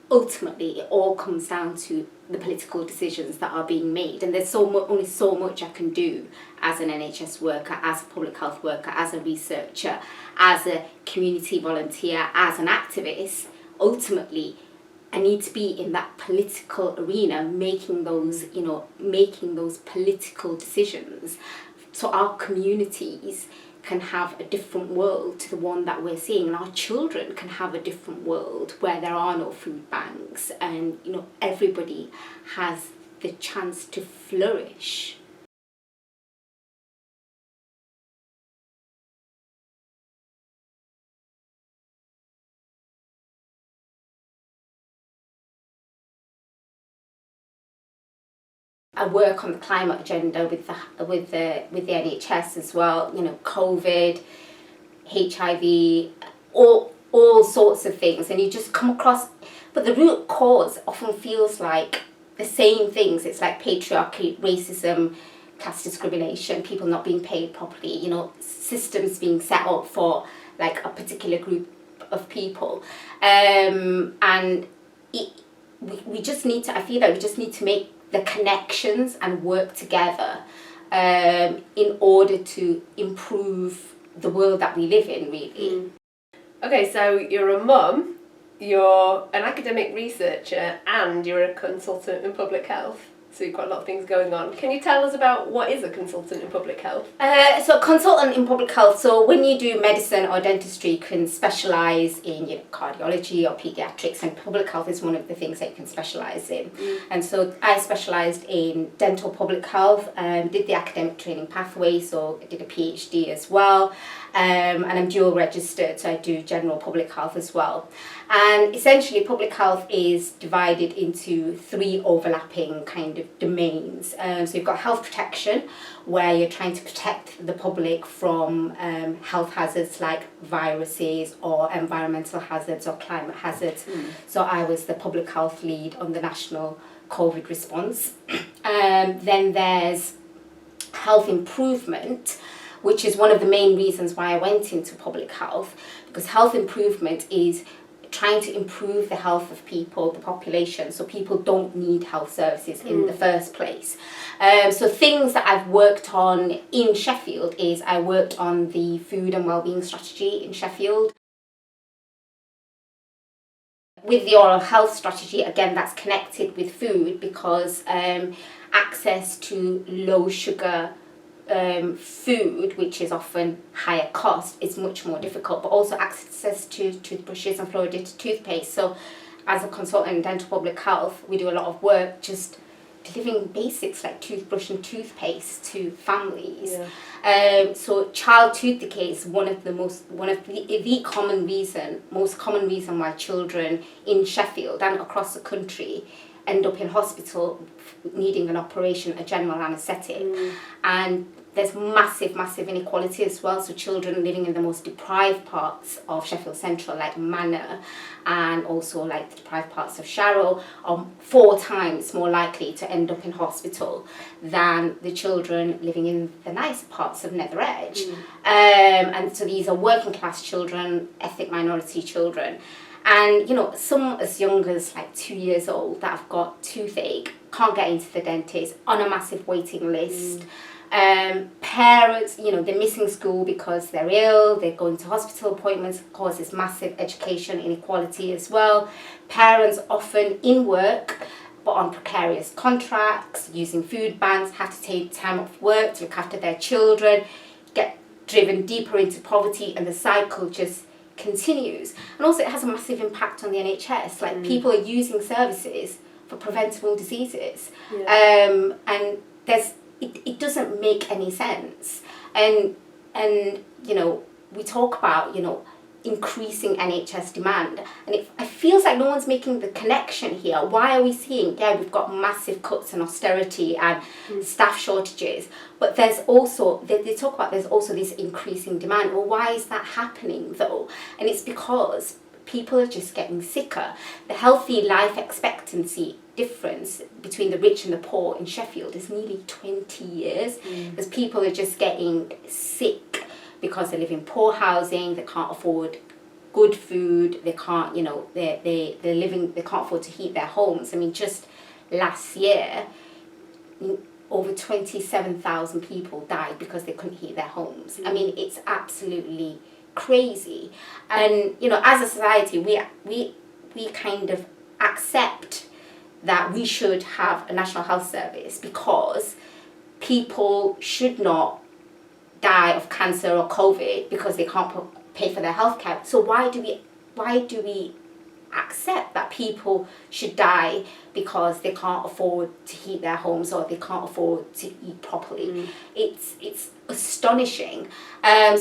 ultimately it all comes down to the political decisions that are being made, and there's only so much I can do as an NHS worker, as a public health worker, as a researcher, as a community volunteer, as an activist. Ultimately, I need to be in that political arena, making those political decisions, so our communities can have a different world to the one that we're seeing, and our children can have a different world where there are no food banks, and everybody has the chance to flourish. I work on the climate agenda with the NHS as well. COVID, HIV, all sorts of things, and you just come across. But the root cause often feels like the same things. It's like patriarchy, racism, class discrimination, people not being paid properly. Systems being set up for like a particular group of people, and we just need to. I feel like we just need to make the connections and work together in order to improve the world that we live in, really. Okay, so you're a mum, you're an academic researcher, and you're a consultant in public health. So you've got a lot of things going on. Can you tell us about what is a consultant in public health? So consultant in public health, so when you do medicine or dentistry, you can specialise in cardiology or paediatrics, and public health is one of the things that you can specialise in. And so I specialised in dental public health, did the academic training pathway, so I did a PhD as well, and I'm dual registered, so I do general public health as well. And essentially public health is divided into 3 overlapping kind of domains. So you've got health protection, where you're trying to protect the public from health hazards like viruses or environmental hazards or climate hazards. So I was the public health lead on the national COVID response. Then there's health improvement, which is one of the main reasons why I went into public health, because health improvement is trying to improve the health of people, the population, so people don't need health services in the first place. So things that I've worked on in Sheffield is I worked on the food and wellbeing strategy in Sheffield. With the oral health strategy, again, that's connected with food, because access to low sugar food, which is often higher cost, is much more difficult, but also access to toothbrushes and fluoridated toothpaste. So as a consultant in dental public health, we do a lot of work just delivering basics like toothbrush and toothpaste to families. So child tooth decay is one of the most common reason why children in Sheffield and across the country end up in hospital needing an operation, a general anaesthetic. And there's massive inequality as well. So children living in the most deprived parts of Sheffield Central, like Manor, and also like the deprived parts of Sharrow, are 4 times more likely to end up in hospital than the children living in the nicer parts of Nether Edge. And so these are working class children, ethnic minority children. And some as young as like 2 years old that have got toothache, can't get into the dentist, on a massive waiting list. Parents, they're missing school because they're ill, they're going to hospital appointments, causes massive education inequality as well. Parents often in work but on precarious contracts, using food banks, have to take time off work to look after their children, get driven deeper into poverty, and the cycle just continues. And also it has a massive impact on the NHS. Like people are using services for preventable diseases, and it doesn't make any sense. And we talk about increasing NHS demand, and it feels like no one's making the connection here. Why are we seeing we've got massive cuts and austerity and staff shortages, but there's also they talk about there's also this increasing demand. Well, why is that happening though? And it's because people are just getting sicker. The healthy life expectancy difference between the rich and the poor in Sheffield is nearly 20 years, because people are just getting sick because they live in poor housing, they can't afford good food. They can't, you know, they're living, they can't afford to heat their homes. I mean, just last year, over 27,000 people died because they couldn't heat their homes. I mean, it's absolutely crazy. And, you know, as a society, we kind of accept that we should have a national health service because people should not die of cancer or COVID because they can't pay for their healthcare. So why do we accept that people should die because they can't afford to heat their homes or they can't afford to eat properly? It's astonishing.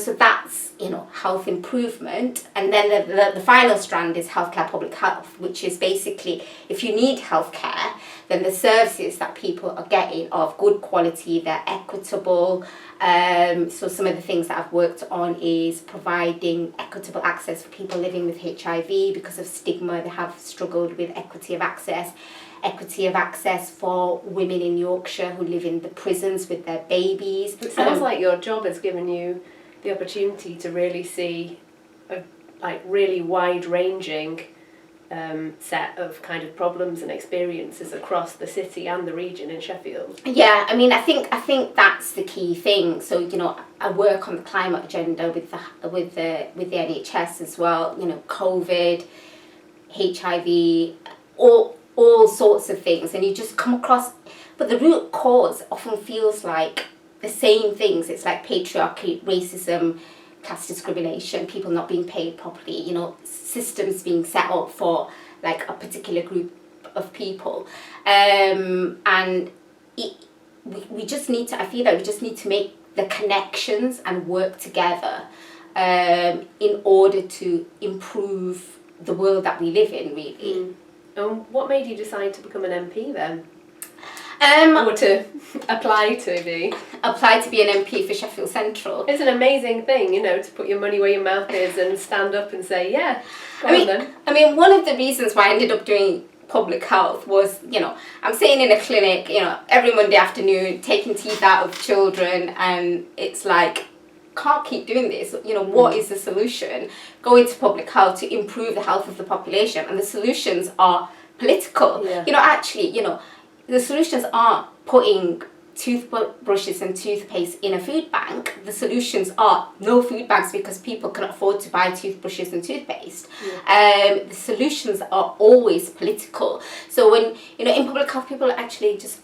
So that's, you know, health improvement. And then the final strand is healthcare public health, which is basically, if you need healthcare, then the services that people are getting are of good quality, they're equitable. So some of the things that I've worked on is providing equitable access for people living with HIV. Because of stigma, they have struggled with equity of access for women in Yorkshire who live in the prisons with their babies. It sounds like your job has given you the opportunity to really see a really wide-ranging set of kind of problems and experiences across the city and the region in Sheffield. Yeah, I mean, I think that's the key thing. So, you know, I work on the climate agenda with the NHS as well. You know, COVID, HIV, all sorts of things, and you just come across. But the root cause often feels like the same things. It's like patriarchy, racism, caste discrimination, people not being paid properly, you know, systems being set up for like a particular group of people. And we just need to, I feel like we just need to make the connections and work together in order to improve the world that we live in, really. And what made you decide to become an MP then? Or to apply to be an MP for Sheffield Central. It's an amazing thing, you know, to put your money where your mouth is and stand up and say, yeah, go on then. I mean, one of the reasons why I ended up doing public health was, you know, I'm sitting in a clinic, you know, every Monday afternoon, taking teeth out of children, and it's like, can't keep doing this. You know, what is the solution? Go into public health to improve the health of the population, and the solutions are political. Yeah. You know, actually, you know, the solutions aren't putting toothbrushes and toothpaste in a food bank. The solutions are no food banks because people can afford to buy toothbrushes and toothpaste. The solutions are always political. So when, you know, in public health, people actually just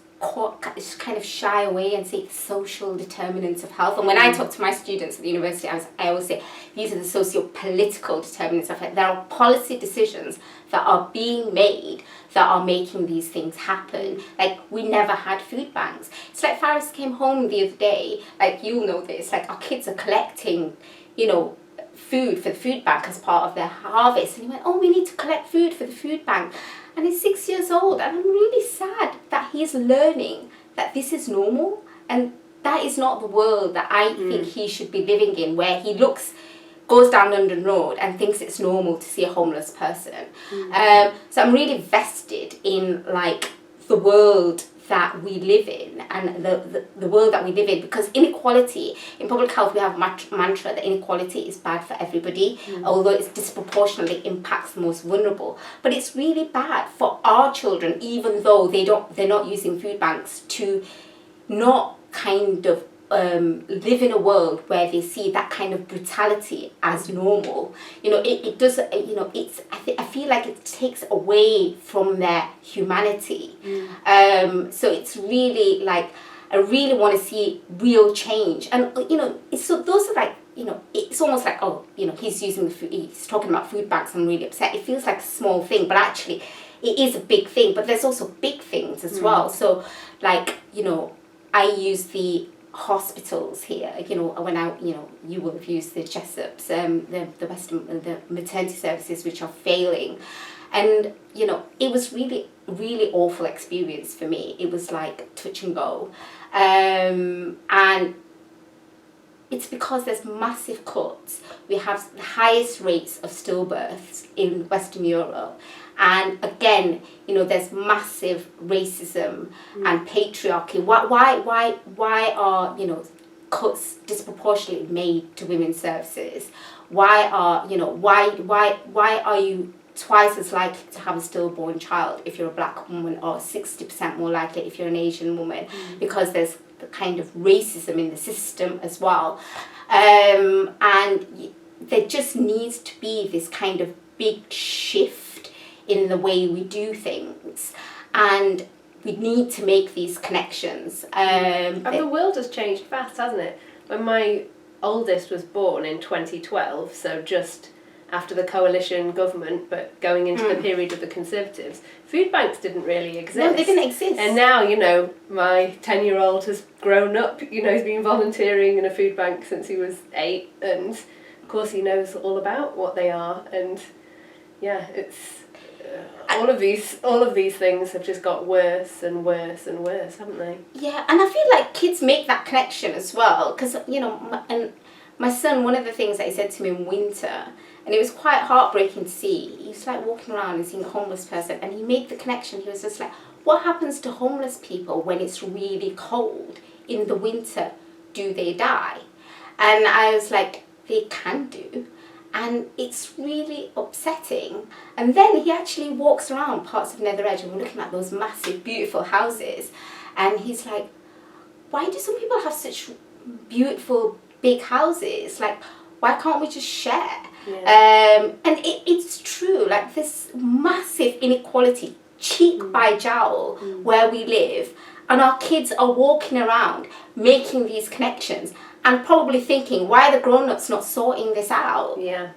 kind of shy away and say social determinants of health. And when I talk to my students at the university, I always say these are the socio-political determinants of health. There are policy decisions that are being made that are making these things happen. Like, we never had food banks. It's like Faris came home the other day, like, you'll know this, like, our kids are collecting, you know, food for the food bank as part of their harvest. And he went, oh, we need to collect food for the food bank. And he's 6 years old, and I'm really sad that he's learning that this is normal, and that is not the world that I think he should be living in, where he goes down London Road and thinks it's normal to see a homeless person. So I'm really vested in like the world that we live in, and the world that we live in, because inequality, in public health we have a mantra that inequality is bad for everybody, although it disproportionately impacts the most vulnerable. But it's really bad for our children, even though they're not using food banks, to not kind of live in a world where they see that kind of brutality as normal. You know, it does, you know, I feel like it takes away from their humanity. So it's really like, I really want to see real change. And, you know, those are like, you know, it's almost like, oh, you know, he's talking about food banks, I'm really upset. It feels like a small thing, but actually it is a big thing. But there's also big things as well. So, like, you know, I use the hospitals here, you know, you will have used the Jessops, the maternity services, which are failing. And, you know, it was really, really awful experience for me. It was like touch and go. And it's because there's massive cuts. We have the highest rates of stillbirths in Western Europe. And again, you know, there's massive racism and patriarchy. Why are, you know, cuts disproportionately made to women's services? Why are you twice as likely to have a stillborn child if you're a black woman, or 60% more likely if you're an Asian woman? Because there's the kind of racism in the system as well. And there just needs to be this kind of big shift in the way we do things, and we need to make these connections. And the world has changed fast, hasn't it? When my oldest was born in 2012, so just after the coalition government, but going into the period of the Conservatives, food banks didn't really exist. No, they didn't exist. And now, my 10-year-old has grown up, he's been volunteering in a food bank since he was 8, and of course he knows all about what they are, and yeah, it's... all of these things have just got worse and worse and worse, haven't they? Yeah, and I feel like kids make that connection as well, because my son, one of the things that he said to me in winter, and it was quite heartbreaking to see, he was like walking around and seeing a homeless person, and he made the connection. He was just like, what happens to homeless people when it's really cold in the winter? Do they die? And I was like, they can do. And it's really upsetting. And then he actually walks around parts of Nether Edge, and we're looking at those massive, beautiful houses. And he's like, why do some people have such beautiful, big houses? Like, why can't we just share? Yeah. And it's true, like this massive inequality, cheek by jowl, where we live. And our kids are walking around making these connections and probably thinking, why are the grown-ups not sorting this out? Yeah.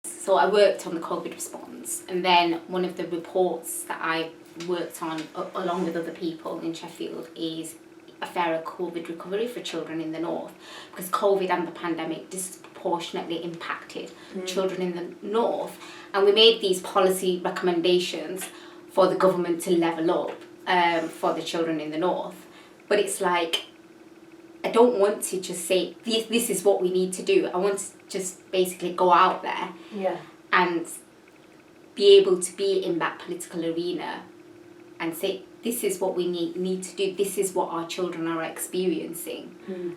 So I worked on the COVID response, and then one of the reports that I worked on along with other people in Sheffield is a fairer COVID recovery for children in the north, because COVID and the pandemic disproportionately impacted children in the north, and we made these policy recommendations for the government to level up for the children in the north. But it's like, I don't want to just say this is what we need to do. I want to just basically go out there and be able to be in that political arena and say, this is what we need to do. This is what our children are experiencing.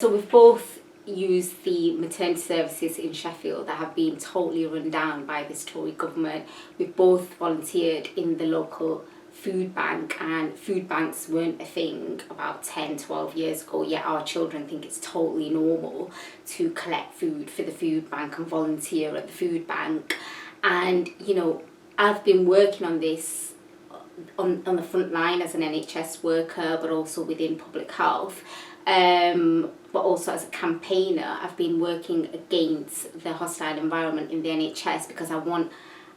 So we've both used the maternity services in Sheffield that have been totally run down by this Tory government. We've both volunteered in the local food bank, and food banks weren't a thing about 10-12 years ago, yet our children think it's totally normal to collect food for the food bank and volunteer at the food bank. And I've been working on this on the front line as an NHS worker, but also within public health, but also as a campaigner. I've been working against the hostile environment in the NHS because I want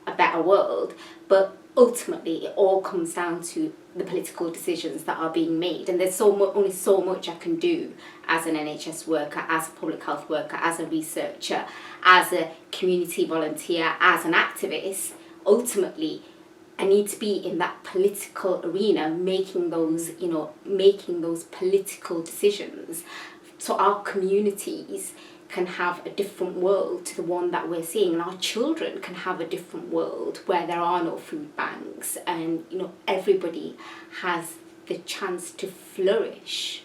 a better world, but ultimately it all comes down to the political decisions that are being made, and there's only so much I can do as an NHS worker, as a public health worker, as a researcher, as a community volunteer, as an activist. Ultimately, I need to be in that political arena, making those political decisions, so our communities can have a different world to the one that we're seeing, and our children can have a different world where there are no food banks, and everybody has the chance to flourish.